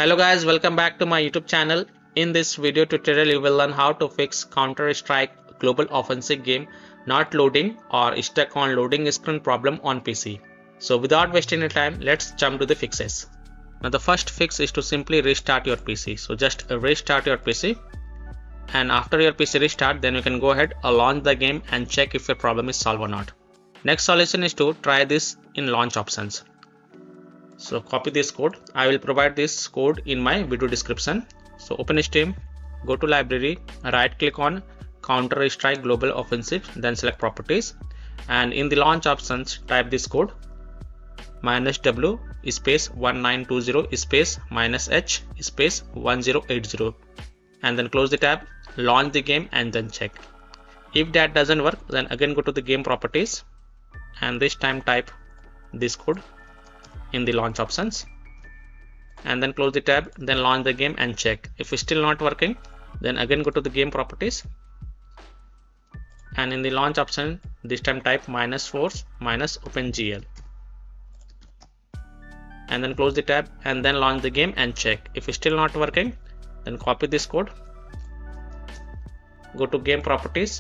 Hello guys, welcome back to my YouTube channel. In this video tutorial you will learn how to fix Counter-Strike Global Offensive game not loading or stuck on loading screen problem on PC. So without wasting any time, let's jump to the fixes. Now the first fix is to simply restart your PC. So just restart your PC, and after your PC restart, then you can go ahead and launch the game and check if your problem is solved or not. Next solution is to try this in launch options. So copy this code. I will provide this code in my video description. So open Steam, go to library, right click on Counter-Strike Global Offensive, then select properties, and in the launch options type this code -w space 1920 space -h space 1080, and then close the tab, launch the game and then check. If that doesn't work, then again go to the game properties and this time type this code in the launch options and then close the tab, then launch the game and check. If it's still not working, then again go to the game properties and in the launch option this time type -force-opengl and then close the tab and then launch the game and check. If it's still not working, then copy this code, go to game properties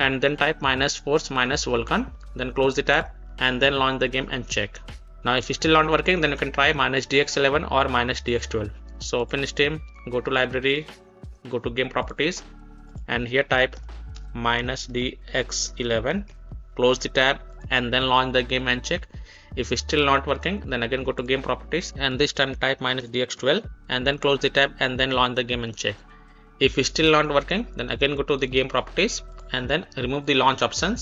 and then type -force-vulkan, then close the tab and then launch the game and check. Now if it's still not working, then you can try -dx11 or -dx12. So open Steam, go to library, go to game properties and here type -dx11, close the tab and then launch the game and check. If it's still not working, then again go to game properties and this time type -dx12 and then close the tab and then launch the game and check. If it's still not working, then again go to the game properties and then remove the launch options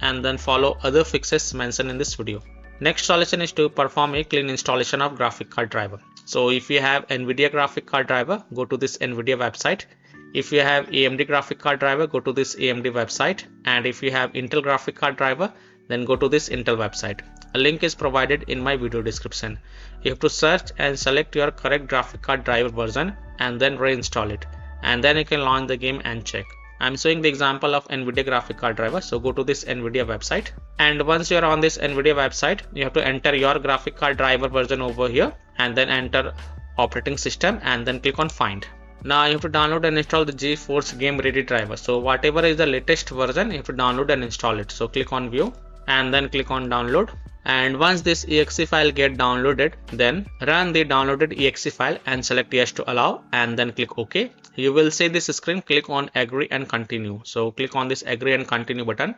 and then follow other fixes mentioned in this video. Next solution is to perform a clean installation of graphic card driver. So if you have NVIDIA graphic card driver, go to this NVIDIA website. If you have AMD graphic card driver, go to this AMD website, and if you have Intel graphic card driver, then go to this Intel website. A link is provided in my video description. You have to search and select your correct graphic card driver version and then reinstall it, and then you can launch the game and check. I'm showing the example of NVIDIA graphic card driver. So go to this NVIDIA website, and once you're on this NVIDIA website, you have to enter your graphic card driver version over here and then enter operating system and then click on find. Now you have to download and install the GeForce Game Ready driver. So whatever is the latest version, you have to download and install it. So click on view and then click on download. And once this exe file get downloaded, then run the downloaded exe file and select yes to allow and then click OK. You will see this screen, click on agree and continue. So click on this agree and continue button,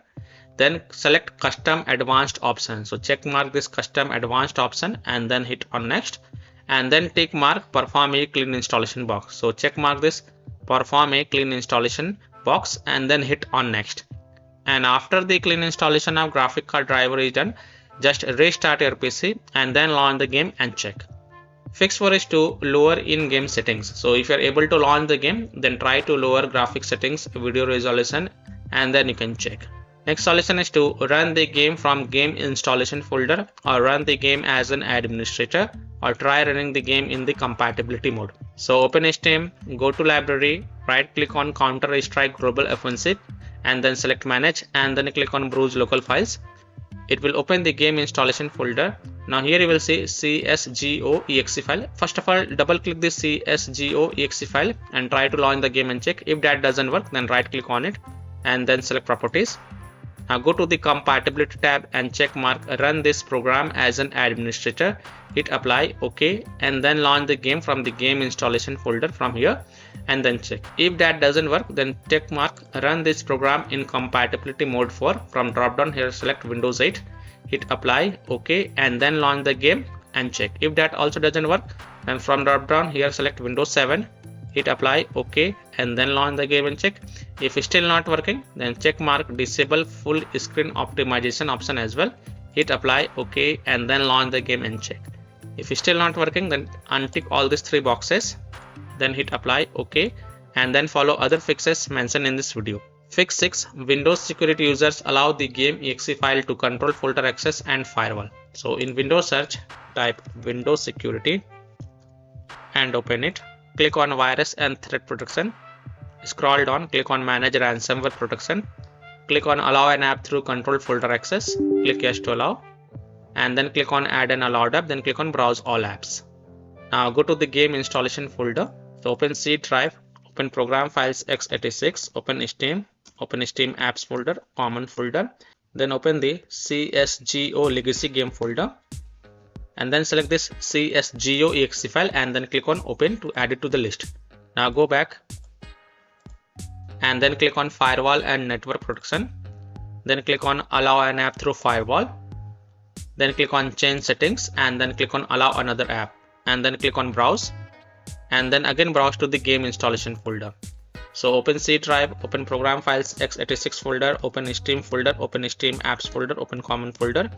then select custom advanced option. So check mark this custom advanced option and then hit on next, and then tick mark perform a clean installation box. So check mark this perform a clean installation box and then hit on next. And after the clean installation of graphic card driver is done, just restart your PC and then launch the game and check. Fix 4 is to lower in-game settings. So if you are able to launch the game, then try to lower graphic settings, video resolution, and then you can check. Next solution is to run the game from game installation folder or run the game as an administrator or try running the game in the compatibility mode. So open Steam, go to library, right click on Counter-Strike Global Offensive and then select manage and then click on browse local files. It will open the game installation folder. Now here you will see csgo exe file. First of all, double click this csgo exe file and try to launch the game and check. If that doesn't work, then right click on it and then select properties. Now go to the compatibility tab and check mark run this program as an administrator, hit apply, OK, and then launch the game from the game installation folder from here and then check. If that doesn't work, then check mark run this program in compatibility mode 4. From drop down here select Windows 8, hit apply, OK, and then launch the game and check. If that also doesn't work, then from drop down here select Windows 7, hit apply, OK, and then launch the game and check. If it's still not working, then check mark disable full screen optimization option as well, hit apply, OK, and then launch the game and check. If it's still not working, then untick all these 3 boxes, then hit apply, OK, and then follow other fixes mentioned in this video. Fix 6. Windows security users allow the game exe file to control folder access and firewall. So in Windows search, type Windows security and open it. Click on virus and threat protection. Scroll down, click on manage ransomware protection. Click on allow an app through control folder access. Click yes to allow. and then click on add an allowed app, then click on browse all apps. Now go to the game installation folder. So open C drive, open program files x86, open Steam apps folder, common folder, then open the CSGO legacy game folder, and then select this CSGO exe file and then click on open to add it to the list. Now go back and then click on firewall and network protection, then click on allow an app through firewall, then click on change settings and then click on allow another app, and then click on browse, and then again browse to the game installation folder. So open C drive, open program files x86 folder, open Steam folder, open Steam apps folder, open common folder,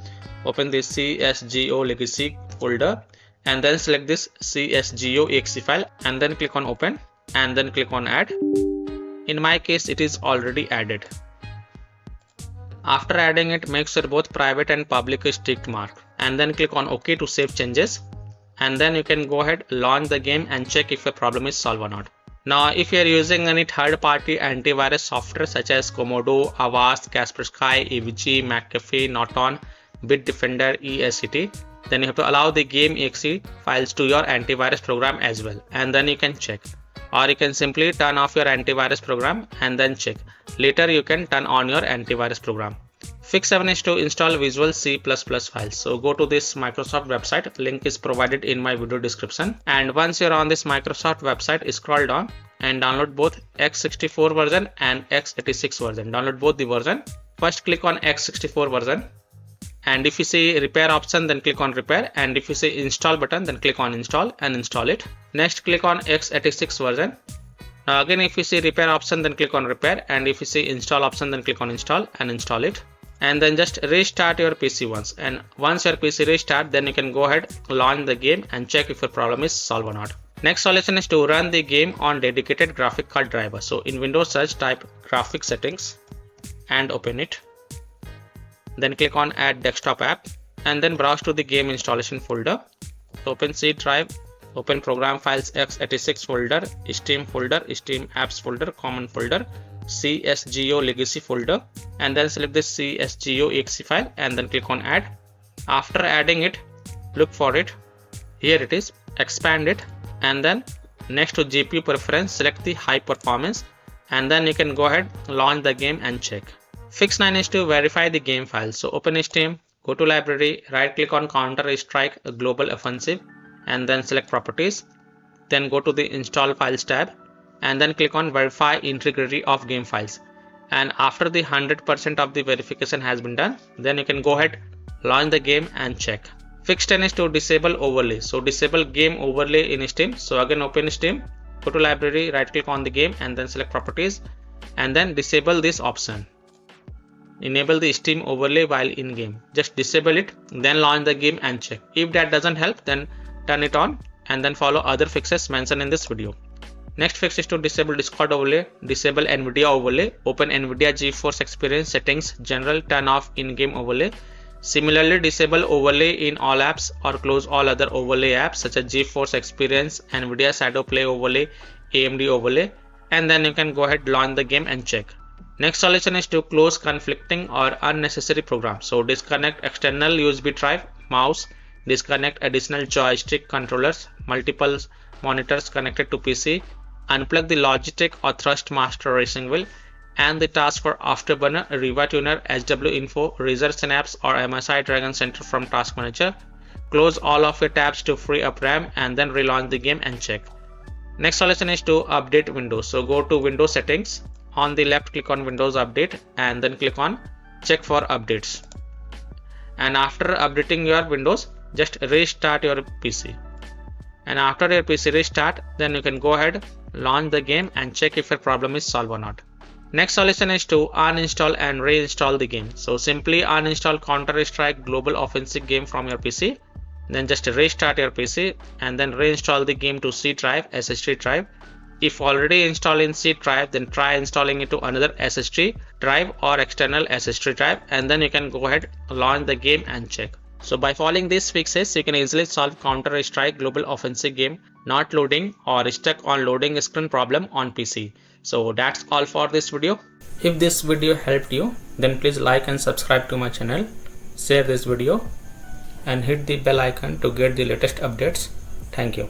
open the CSGO legacy folder, and then select this CSGO exe file and then click on open and then click on add. In my case it is already added. After adding it, make sure both private and public is ticked mark, and then click on OK to save changes, and then you can go ahead, launch the game and check if a problem is solved or not. Now if you are using any third-party antivirus software such as Komodo, Avast, Kaspersky, EVG, McAfee, Norton, Bitdefender, ESCT, then you have to allow the game exe files to your antivirus program as well, and then you can check. Or you can simply turn off your antivirus program and then check. Later you can turn on your antivirus program. Fix 7 is to install Visual C++ files. So go to this Microsoft website, link is provided in my video description. And once you're on this Microsoft website, scroll down and download both x64 version and x86 version. Download both the version. First click on x64 version. And if you see repair option, then click on repair, and if you see install button, then click on install and install it. Next click on x86 version. Now again if you see repair option, then click on repair, and if you see install option, then click on install and install it. And then just restart your PC once, and once your PC restart, then you can go ahead, launch the game and check if your problem is solved or not. Next solution is to run the game on dedicated graphic card driver. So in Windows search, type graphic settings and open it. Then click on add desktop app and then browse to the game installation folder. Open C drive, open program files x86 folder, Steam apps folder, common folder, CSGO legacy folder, and then select this CSGO exe file and then click on add. After adding it, look for it. Here it is, expand it, and then next to GPU preference, select the high performance, and then you can go ahead, launch the game and check. Fix 9 is to verify the game file. So open Steam, go to library, right click on Counter-Strike Global Offensive and then select properties. Then go to the install files tab and then click on verify integrity of game files. And after the 100% of the verification has been done, then you can go ahead, launch the game and check. Fix 10 is to disable overlay. So disable game overlay in Steam. So again open Steam, go to library, right click on the game and then select properties and then disable this option. Enable the Steam overlay while in game. Just disable it, then launch the game and check. If that doesn't help, then turn it on and then follow other fixes mentioned in this video. Next fix is to disable Discord overlay, disable Nvidia overlay, open Nvidia GeForce Experience settings, general, turn off in-game overlay. Similarly, disable overlay in all apps or close all other overlay apps such as GeForce Experience, Nvidia Shadow Play overlay, AMD overlay, and then you can go ahead, launch the game and check. Next solution is to close conflicting or unnecessary programs. So disconnect external USB drive, mouse, disconnect additional joystick controllers, multiple monitors connected to PC, unplug the Logitech or Thrustmaster racing wheel, and the task for Afterburner, Riva Tuner, SW Info, Razer Synapse or MSI Dragon Center from Task Manager. Close all of your tabs to free up RAM and then relaunch the game and check. Next solution is to update Windows. So go to Windows settings. On the left, click on Windows Update and then click on Check for Updates. And after updating your Windows, just restart your PC. And after your PC restart, then you can go ahead, launch the game and check if your problem is solved or not. Next solution is to uninstall and reinstall the game. So simply uninstall Counter-Strike Global Offensive game from your PC. Then just restart your PC and then reinstall the game to C drive, SSD drive. If already installed in C drive, then try installing it to another SSD drive or external SSD drive, and then you can go ahead, launch the game and check. So by following these fixes, you can easily solve Counter-Strike Global Offensive game not loading or stuck on loading screen problem on PC. So that's all for this video. If this video helped you, then please like and subscribe to my channel, share this video, and hit the bell icon to get the latest updates. Thank you.